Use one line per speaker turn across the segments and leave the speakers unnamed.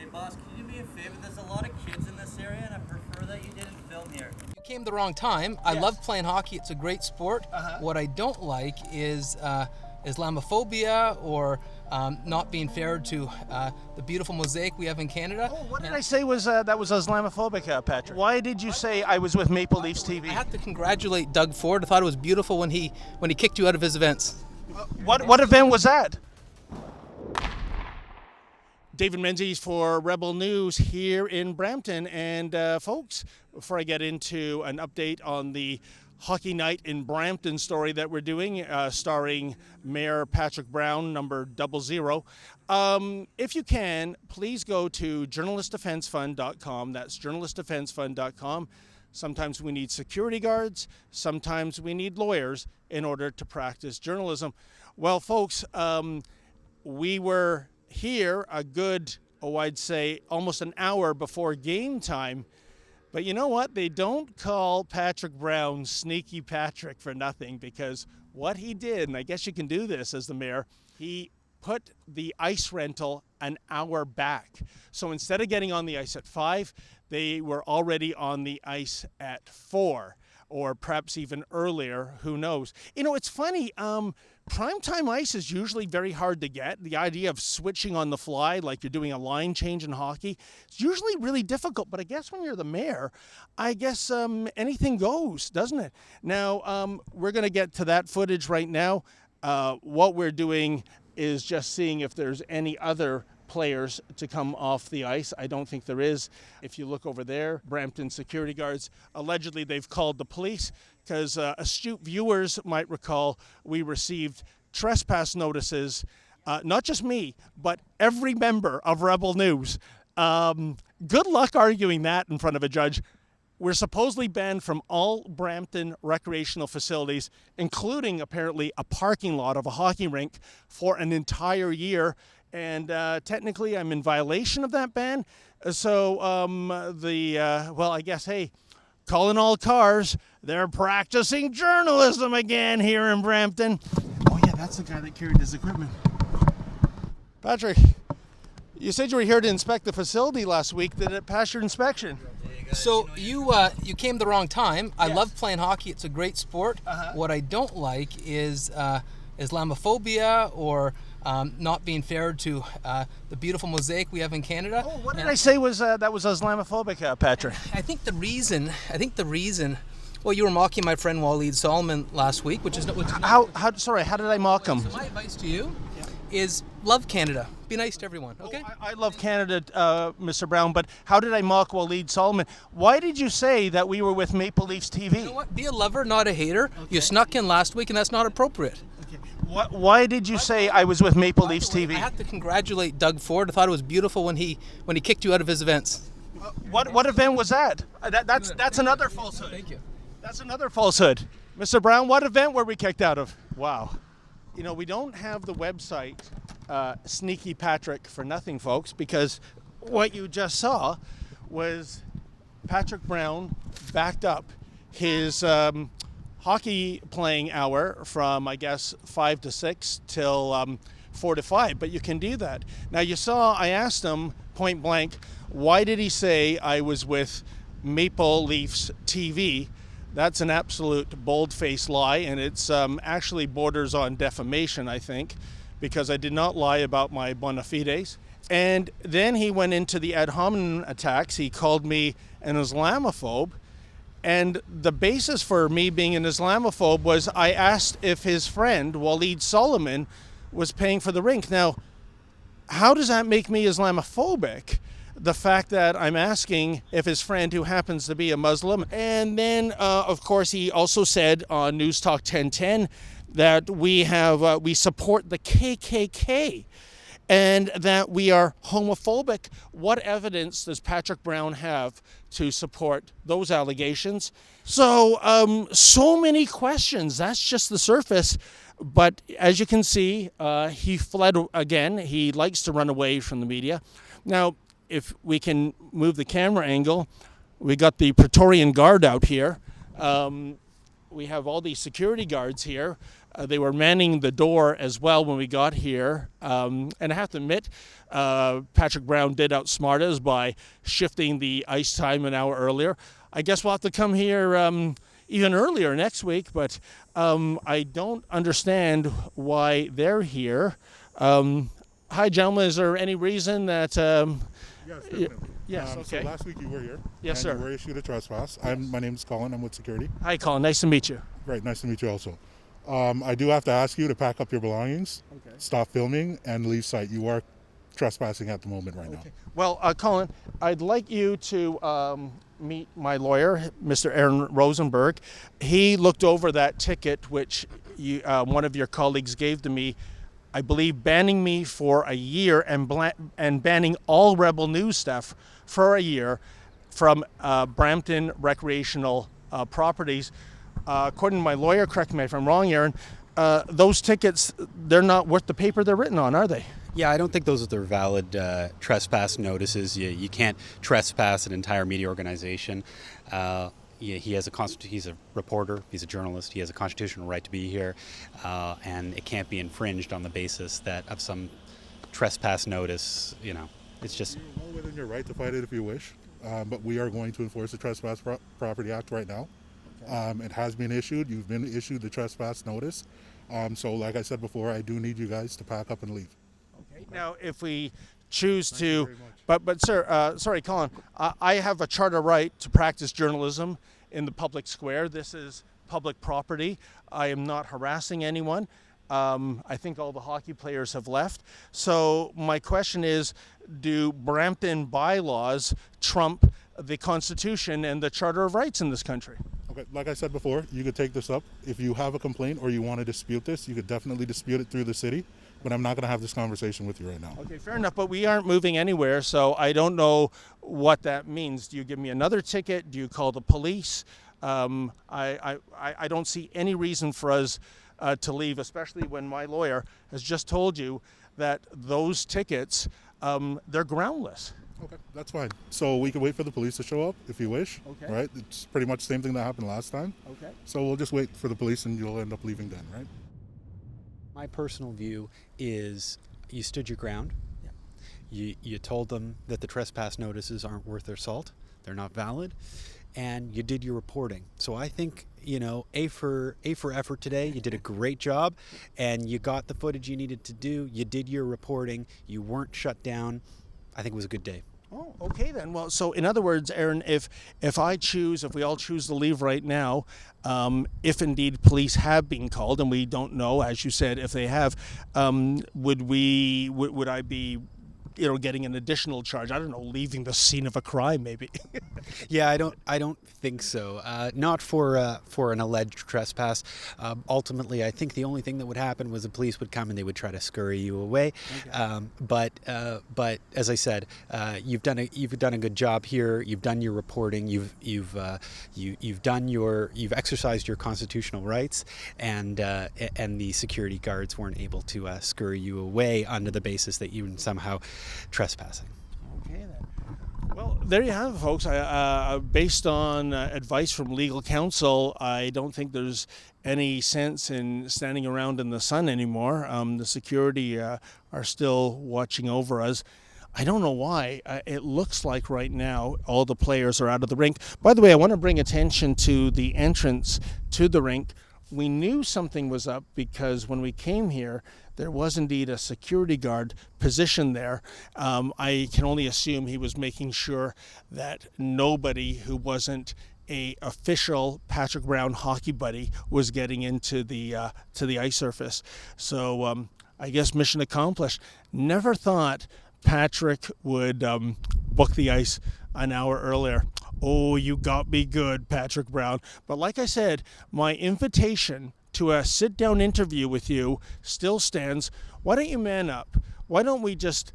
boss, can you do me a favor? There's a lot of kids in this area, and I prefer that you didn't film here.
You came the wrong time. I love playing hockey. It's a great sport. What I don't like is Islamophobia or not being fair to the beautiful mosaic we have in Canada.
Oh, what did I say was that was Islamophobic, Patrick? Why did you say I was with Maple Leafs TV?
I have to congratulate Doug Ford. I thought it was beautiful when he kicked you out of his events.
What event was that? David Menzies for Rebel News here in Brampton. And folks, before I get into an update on the Hockey Night in Brampton story that we're doing, starring Mayor Patrick Brown, number 00, if you can, please go to journalistdefensefund.com. That's journalistdefensefund.com. Sometimes we need security guards. Sometimes we need lawyers in order to practice journalism. Well, folks, we were here a good, I'd say almost an hour before game time. But you know what? They don't call Patrick Brown Sneaky Patrick for nothing, because what he did, and I guess you can do this as the mayor, he put the ice rental an hour back. So instead of getting on the ice at 5, they were already on the ice at 4, or perhaps even earlier, who knows. You know, it's funny, primetime ice is usually very hard to get. The idea of switching on the fly, like you're doing a line change in hockey, it's usually really difficult. But I guess when you're the mayor, I guess anything goes, doesn't it? Now, we're going to get to that footage right now. What we're doing is just seeing if there's any other players to come off the ice. I don't think there is. If you look over there, Brampton security guards, allegedly they've called the police because astute viewers might recall we received trespass notices, not just me, but every member of Rebel News. Good luck arguing that in front of a judge. We're supposedly banned from all Brampton recreational facilities, including apparently a parking lot of a hockey rink, for an entire year. And technically I'm in violation of that ban. So well, I guess, hey, calling all cars, they're practicing journalism again here in Brampton. Oh yeah, that's the guy that carried his equipment. Patrick, you said you were here to inspect the facility last week. Did it pass your inspection?
So you came the wrong time. I love playing hockey. It's a great sport. What I don't like is Islamophobia or not being fair to the beautiful mosaic we have in Canada.
Oh, what did I say was that was Islamophobic, Patrick?
I think the reason. Well, you were mocking my friend Waleed Solomon last week, which is
how did I mock him?
So my advice to you is love Canada. Be nice to everyone, okay?
Oh, I love Canada, Mr. Brown, but how did I mock Waleed Solomon? Why did you say that we were with Maple Leafs TV?
You know what? Be a lover, not a hater. Okay. You snuck in last week, and that's not appropriate.
Okay. Why did you say I was with Maple Leafs TV?
I have to congratulate Doug Ford. I thought it was beautiful when he kicked you out of his events.
What event was that? That's another falsehood.
Thank you.
That's another falsehood. Mr. Brown, what event were we kicked out of? Wow. You know, we don't have the website Sneaky Patrick for nothing, folks, because what you just saw was Patrick Brown backed up his hockey playing hour from, I guess, 5 to 6 till 4 to 5, but you can do that. Now, you saw, I asked him point blank, why did he say I was with Maple Leafs TV? That's an absolute bold-faced lie, and it's actually borders on defamation, I think, because I did not lie about my bona fides. And then he went into the ad hominem attacks. He called me an Islamophobe, and the basis for me being an Islamophobe was I asked if his friend, Waleed Solomon, was paying for the rink. Now, how does that make me Islamophobic? The fact that I'm asking if his friend, who happens to be a Muslim, and then, of course, he also said on News Talk 1010 that we support the KKK and that we are homophobic. What evidence does Patrick Brown have to support those allegations? So, so many questions. That's just the surface. But as you can see, he fled again. He likes to run away from the media. Now, if we can move the camera angle, we got the Praetorian Guard out here. we have all these security guards here. They were manning the door as well when we got here. And I have to admit, Patrick Brown did outsmart us by shifting the ice time an hour earlier. I guess we'll have to come here even earlier next week, but I don't understand why they're here. Hi, gentlemen. Is there any reason that...
Yes, definitely.
Yes, okay.
So last week you were here.
Yes,
and
sir.
You were issued a trespass. My name is Colin. I'm with security.
Hi, Colin. Nice to meet you.
Right, nice to meet you also. I do have to ask you to pack up your belongings, stop filming, and leave site. You are trespassing at the moment right now.
Well, Colin, I'd like you to meet my lawyer, Mr. Aaron Rosenberg. He looked over that ticket which one of your colleagues gave to me, I believe, banning me for a year and banning all Rebel News stuff for a year from Brampton recreational properties. According to my lawyer, correct me if I'm wrong, Aaron, those tickets, they're not worth the paper they're written on, are they?
Yeah, I don't think those are valid trespass notices. You can't trespass an entire media organization. He has he's a reporter, he's a journalist, he has a constitutional right to be here, and it can't be infringed on the basis that of some trespass notice. It's just...
You're well within your right to fight it if you wish, but we are going to enforce the Trespass Property Act right now. It has been issued. You've been issued the trespass notice. So like I said before, I do need you guys to pack up and leave.
Okay. Now, if we choose to... But sir, sorry, Colin, I have a charter right to practice journalism in the public square. This is public property. I am not harassing anyone. I think all the hockey players have left. So my question is, do Brampton bylaws trump the Constitution and the Charter of Rights in this country?
Okay, like I said before, you could take this up. If you have a complaint or you want to dispute this, you could definitely dispute it through the city. But I'm not going to have this conversation with you right now.
Okay, fair enough, but we aren't moving anywhere, so I don't know what that means. Do you give me another ticket? Do you call the police? I don't see any reason for us to leave, especially when my lawyer has just told you that those tickets, they're groundless.
Okay, that's fine. So we can wait for the police to show up if you wish.
Okay.
Right? It's pretty much the same thing that happened last time.
Okay.
So we'll just wait for the police and you'll end up leaving then, right?
My personal view is you stood your ground. Yeah. You told them that the trespass notices aren't worth their salt. They're not valid. And you did your reporting. So I think, A for effort today. You did a great job and you got the footage you needed to do. You did your reporting. You weren't shut down. I think it was a good day.
Oh, okay then. Well, so in other words, Aaron, if we all choose to leave right now, if indeed police have been called, and we don't know, as you said, if they have, would I be, getting an additional charge? I don't know, leaving the scene of a crime, maybe.
Yeah, I don't think so. Not for an alleged trespass. Ultimately, I think the only thing that would happen was the police would come and they would try to scurry you away. Okay. But as I said, you've done a good job here. You've done your reporting. You've exercised your constitutional rights, and the security guards weren't able to scurry you away under the basis that you were somehow trespassing.
Okay then. Well, there you have it, folks. Based on advice from legal counsel, I don't think there's any sense in standing around in the sun anymore. The security are still watching over us. I don't know why. It looks like right now all the players are out of the rink. By the way, I want to bring attention to the entrance to the rink. We knew something was up because when we came here, there was indeed a security guard positioned there. I can only assume he was making sure that nobody who wasn't a official Patrick Brown hockey buddy was getting into the ice surface. So I guess mission accomplished. Never thought Patrick would book the ice an hour earlier. Oh, you got me good, Patrick Brown. But like I said, my invitation to a sit-down interview with you still stands. Why don't you man up? Why don't we just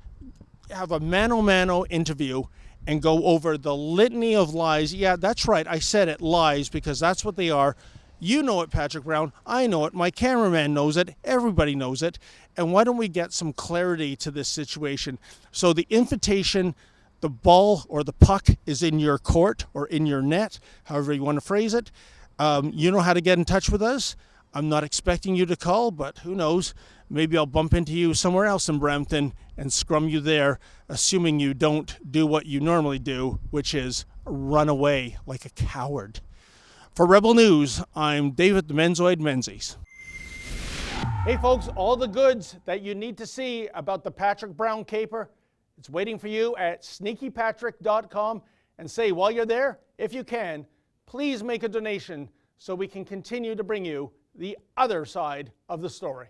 have a mano-mano interview and go over the litany of lies? Yeah, that's right. I said it, lies, because that's what they are. You know it, Patrick Brown. I know it. My cameraman knows it. Everybody knows it. And why don't we get some clarity to this situation? So the invitation, the ball or the puck is in your court or in your net, however you want to phrase it. You know how to get in touch with us. I'm not expecting you to call, but who knows? Maybe I'll bump into you somewhere else in Brampton and scrum you there, assuming you don't do what you normally do, which is run away like a coward. For Rebel News, I'm David the Menzoid Menzies. Hey folks, all the goods that you need to see about the Patrick Brown caper, it's waiting for you at sneakypatrick.com. And say, while you're there, if you can, please make a donation so we can continue to bring you the other side of the story.